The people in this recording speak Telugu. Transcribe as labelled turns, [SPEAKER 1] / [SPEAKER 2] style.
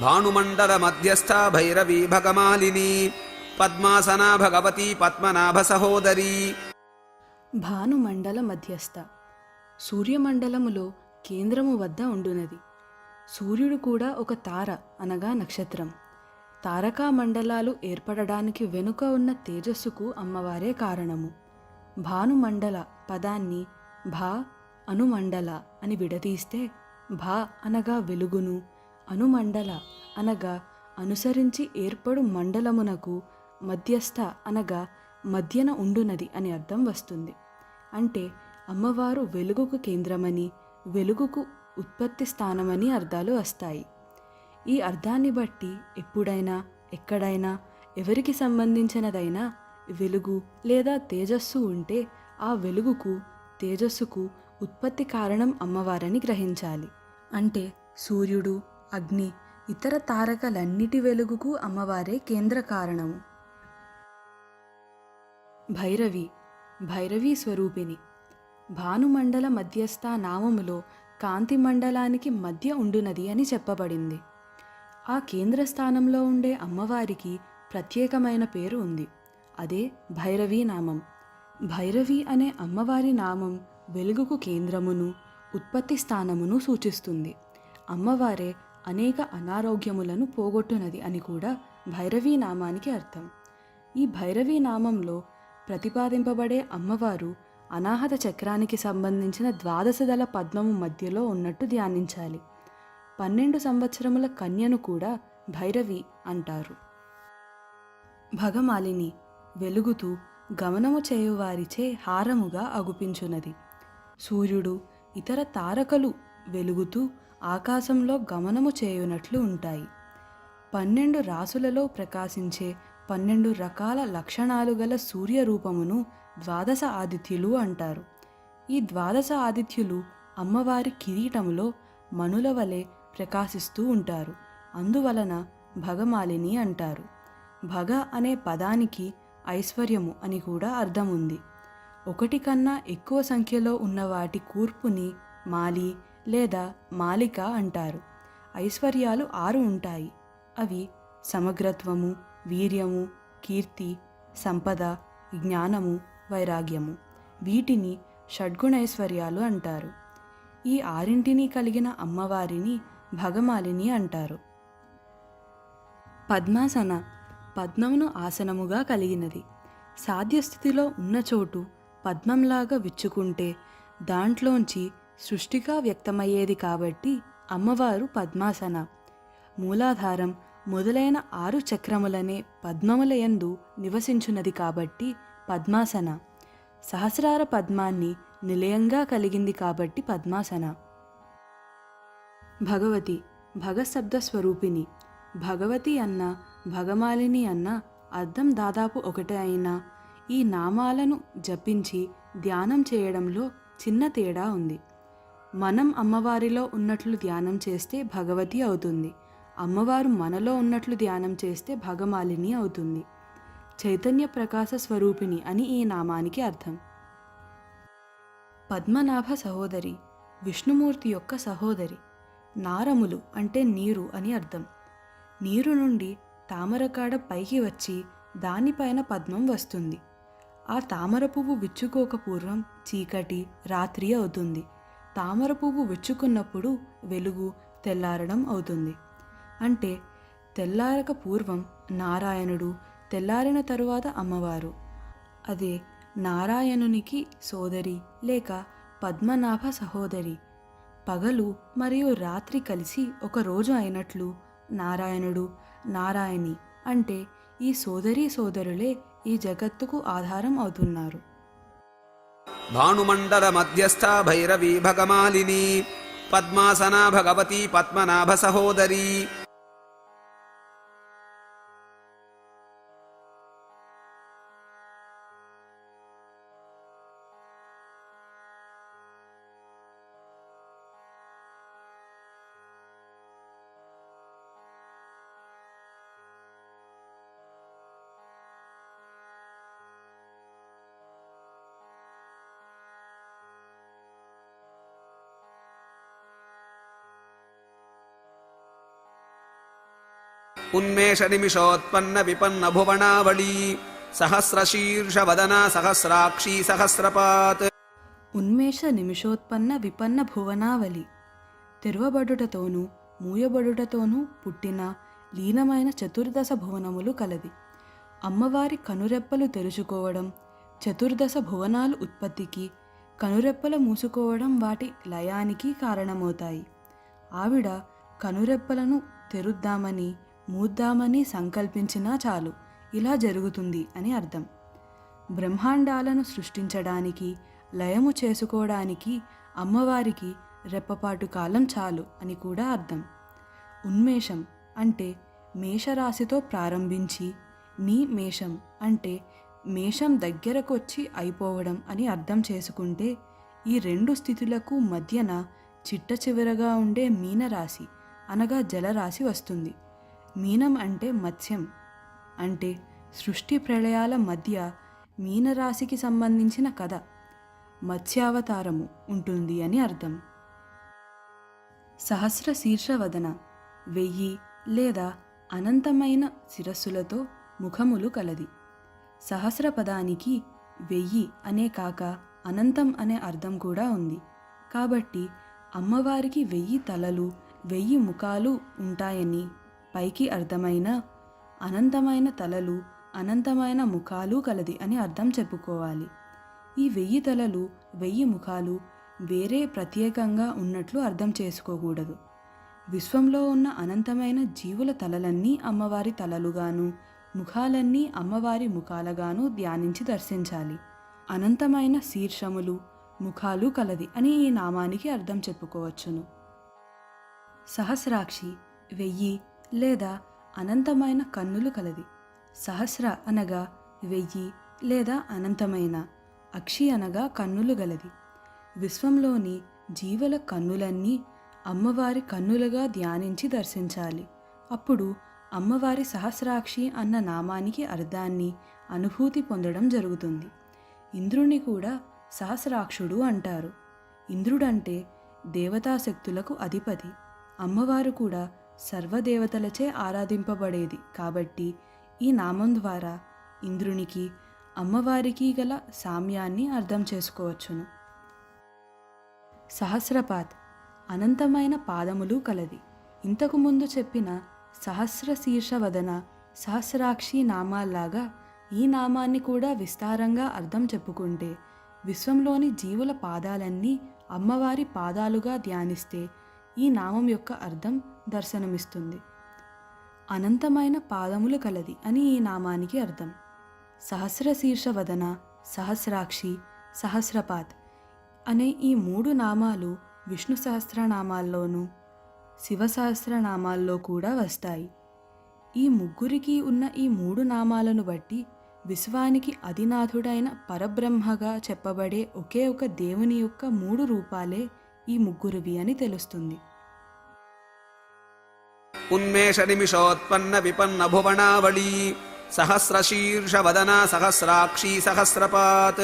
[SPEAKER 1] భానుమండల మధ్యస్థ భైరవీ భగమాలిని పద్మాసనా భగవతి పద్మనాభ సహోదరి.
[SPEAKER 2] భానుమండల మధ్యస్థ సూర్యమండలములో కేంద్రము వద్ద ఉండునది. సూర్యుడు కూడా ఒక తార అనగా నక్షత్రం. తారకా మండలాలు ఏర్పడడానికి వెనుక ఉన్న తేజస్సుకు అమ్మవారే కారణము. భానుమండల పదాన్ని భా అనుమండల అని విడదీస్తే భా అనగా వెలుగును, అనుమండల అనగా అనుసరించి ఏర్పడు మండలమునకు మధ్యస్థ అనగా మధ్యన ఉండునది అని అర్థం వస్తుంది. అంటే అమ్మవారు వెలుగుకు కేంద్రమని, వెలుగుకు ఉత్పత్తి స్థానమని అర్థాలు వస్తాయి. ఈ అర్థాన్ని బట్టి ఎప్పుడైనా ఎక్కడైనా ఎవరికి సంబంధించినదైనా వెలుగు లేదా తేజస్సు ఉంటే ఆ వెలుగుకు తేజస్సుకు ఉత్పత్తి కారణం అమ్మవారని గ్రహించాలి. అంటే సూర్యుడు, అగ్ని, ఇతర తారకలన్నిటి వెలుగుకు అమ్మవారే కేంద్ర కారణము. భైరవి భైరవీ స్వరూపిణి. భానుమండల మధ్యస్థ నామములో కాంతి మండలానికి మధ్య ఉండునది అని చెప్పబడింది. ఆ కేంద్ర స్థానంలో ఉండే అమ్మవారికి ప్రత్యేకమైన పేరు ఉంది. అదే భైరవీ నామం. భైరవి అనే అమ్మవారి నామం వెలుగుకు కేంద్రమును, ఉత్పత్తి స్థానమును సూచిస్తుంది. అమ్మవారే అనేక అనారోగ్యములను పోగొట్టునది అని కూడా భైరవీ నామానికి అర్థం. ఈ భైరవీ నామంలో ప్రతిపాదింపబడే అమ్మవారు అనాహత చక్రానికి సంబంధించిన ద్వాదశదళ పద్మము మధ్యలో ఉన్నట్టు ధ్యానించాలి. 12 సంవత్సరముల కన్యను కూడా భైరవి అంటారు. భగమాలిని వెలుగుతూ గమనము చేయువారిచే హారముగా అగుపించునది. సూర్యుడు, ఇతర తారకలు వెలుగుతూ ఆకాశంలో గమనము చేయునట్లు ఉంటాయి. 12 రాసులలో ప్రకాశించే 12 రకాల లక్షణాలు గల సూర్యరూపమును ద్వాదశ ఆదిత్యులు అంటారు. ఈ ద్వాదశ ఆదిత్యులు అమ్మవారి కిరీటములో మణుల వలె ప్రకాశిస్తూ ఉంటారు. అందువలన భగమాలిని అంటారు. భగ అనే పదానికి ఐశ్వర్యము అని కూడా అర్థం ఉంది. 1 కన్నా ఎక్కువ సంఖ్యలో ఉన్న వాటి కూర్పుని మాలి లేదా మాలిక అంటారు. ఐశ్వర్యాలు 6 ఉంటాయి. అవి సమగ్రత్వము, వీర్యము, కీర్తి, సంపద, జ్ఞానము, వైరాగ్యము. వీటిని షడ్గుణైశ్వర్యాలు అంటారు. ఈ 6 కలిగిన అమ్మవారిని భగమాలిని అంటారు. పద్మాసన పద్మమును ఆసనముగా కలిగినది. సాధ్యస్థితిలో ఉన్న చోటు పద్మంలాగా విచ్చుకుంటే దాంట్లోంచి సృష్టిగా వ్యక్తమయ్యేది కాబట్టి అమ్మవారు పద్మాసన. మూలాధారం మొదలైన 6 చక్రములనే పద్మముల యందు నివసించున్నది కాబట్టి పద్మాసన. సహస్రార పద్మాన్ని నిలయంగా కలిగింది కాబట్టి పద్మాసన. భగవతి భగశబ్ద స్వరూపిణి. భగవతి అన్న భగమాలిని అన్న అర్థం దాదాపు ఒకటే అయినా ఈ నామాలను జపించి ధ్యానం చేయడంలో చిన్న తేడా ఉంది. మనం అమ్మవారిలో ఉన్నట్లు ధ్యానం చేస్తే భగవతి అవుతుంది. అమ్మవారు మనలో ఉన్నట్లు ధ్యానం చేస్తే భగమాలిని అవుతుంది. చైతన్య ప్రకాశ స్వరూపిణి అని ఈ నామానికి అర్థం. పద్మనాభ సహోదరి విష్ణుమూర్తి యొక్క సహోదరి. నారములు అంటే నీరు అని అర్థం. నీరు నుండి తామరకాడ పైకి వచ్చి దానిపైన పద్మం వస్తుంది. ఆ తామర పువ్వు విచ్చుకోక పూర్వం చీకటి, రాత్రి అవుతుంది. తామర పువ్వు విచ్చుకున్నప్పుడు వెలుగు, తెల్లారడం అవుతుంది. అంటే తెల్లారక పూర్వం నారాయణుడు, తెల్లారిన తరువాత అమ్మవారు. అదే నారాయణునికి సోదరి లేక పద్మనాభ సహోదరి. పగలు మరియు రాత్రి కలిసి ఒక రోజు అయినట్లు నారాయణుడు, నారాయణి అంటే ఈ సోదరీ సోదరులే ఈ జగత్తుకు ఆధారం అవుతున్నారు.
[SPEAKER 1] భానుమండల మధ్యస్థ భైరవీ భగమాలిని పద్మాసనా భగవతి పద్మనాభ సహోదరి. ఉన్మేష నిమిషోత్పన్న విపన్న భువనావళి సహస్రశీర్ష వదన సహస్రాక్షి సహస్రపాత్.
[SPEAKER 2] ఉన్మేష నిమిషోత్పన్న విపన్న భువనావళి తెరువబడుటతోనూ మూయబడుటతోనూ పుట్టిన లీనమైన చతుర్దశ భువనములు కలది. అమ్మవారి కనురెప్పలు తెరుచుకోవడం చతుర్దశ భువనాలు ఉత్పత్తికి, కనురెప్పల మూసుకోవడం వాటి లయానికి కారణమవుతాయి. ఆవిడ కనురెప్పలను తెరుద్దామని మూద్దామని సంకల్పించినా చాలు ఇలా జరుగుతుంది అని అర్థం. బ్రహ్మాండాలను సృష్టించడానికి, లయము చేసుకోవడానికి అమ్మవారికి రెప్పపాటు కాలం చాలు అని కూడా అర్థం. ఉన్మేషం అంటే మేషరాశితో ప్రారంభించి నీ మేషం అంటే మేషం దగ్గరకొచ్చి అయిపోవడం అని అర్థం చేసుకుంటే ఈ రెండు స్థితులకు మధ్యన చిట్ట చివరగా ఉండే మీనరాశి అనగా జలరాశి వస్తుంది. మీనం అంటే మత్స్యం అంటే సృష్టి ప్రళయాల మధ్య మీనరాశికి సంబంధించిన కథ మత్స్యావతారము ఉంటుంది అని అర్థం. సహస్ర శీర్షవదన 1000 లేదా అనంతమైన శిరస్సులతో ముఖములు కలది. సహస్ర పదానికి 1000 అనే కాక అనంతం అనే అర్థం కూడా ఉంది. కాబట్టి అమ్మవారికి 1000 తలలు 1000 ముఖాలు ఉంటాయని పైకి అర్థమైన అనంతమైన తలలు అనంతమైన ముఖాలు కలది అని అర్థం చెప్పుకోవాలి. ఈ 1000 తలలు 1000 ముఖాలు వేరే ప్రత్యేకంగా ఉన్నట్లు అర్థం చేసుకోకూడదు. విశ్వంలో ఉన్న అనంతమైన జీవుల తలలన్నీ అమ్మవారి తలలుగాను, ముఖాలన్నీ అమ్మవారి ముఖాలుగాను ధ్యానించి దర్శించాలి. అనంతమైన శీర్షములు ముఖాలు కలది అని ఈ నామానికి అర్థం చెప్పుకోవచ్చును. సహస్రాక్షి 1000 లేదా అనంతమైన కన్నులు కలది. సహస్ర అనగా 1000 లేదా అనంతమైన, అక్షి అనగా కన్నులు గలది. విశ్వంలోని జీవుల కన్నులన్నీ అమ్మవారి కన్నులుగా ధ్యానించి దర్శించాలి. అప్పుడు అమ్మవారి సహస్రాక్షి అన్న నామానికి అర్థాన్ని, అనుభూతి పొందడం జరుగుతుంది. ఇంద్రుని కూడా సహస్రాక్షుడు అంటారు. ఇంద్రుడంటే దేవతాశక్తులకు అధిపతి. అమ్మవారు కూడా సర్వదేవతలచే ఆరాధింపబడేది కాబట్టి ఈ నామం ద్వారా ఇంద్రునికి అమ్మవారికి గల సామ్యాన్ని అర్థం చేసుకోవచ్చును. సహస్రపాత్ అనంతమైన పాదములు కలది. ఇంతకు ముందు చెప్పిన సహస్ర శీర్షవదన సహస్రాక్షి నామాల్లాగా ఈ నామాన్ని కూడా విస్తారంగా అర్థం చెప్పుకుంటే విశ్వంలోని జీవుల పాదాలన్నీ అమ్మవారి పాదాలుగా ధ్యానిస్తే ఈ నామం యొక్క అర్థం దర్శనమిస్తుంది. అనంతమైన పాదములు కలది అని ఈ నామానికి అర్థం. సహస్ర శీర్షవదన సహస్రాక్షి సహస్రపాత్ అనే ఈ 3 నామాలు విష్ణు సహస్రనామాల్లోనూ శివ సహస్రనామాల్లో కూడా వస్తాయి. ఈ ముగ్గురికి ఉన్న ఈ 3 నామాలను బట్టి విశ్వానికి అధినాథుడైన పరబ్రహ్మగా చెప్పబడే ఒకే ఒక దేవుని యొక్క 3 రూపాలే ఈ ముగ్గురివి అని తెలుస్తుంది.
[SPEAKER 1] ఉన్మేష నిమిషోత్పన్న విపన్న భువనావళి సహస్రశీర్ష వదన సహస్రాక్షి సహస్రపాత్.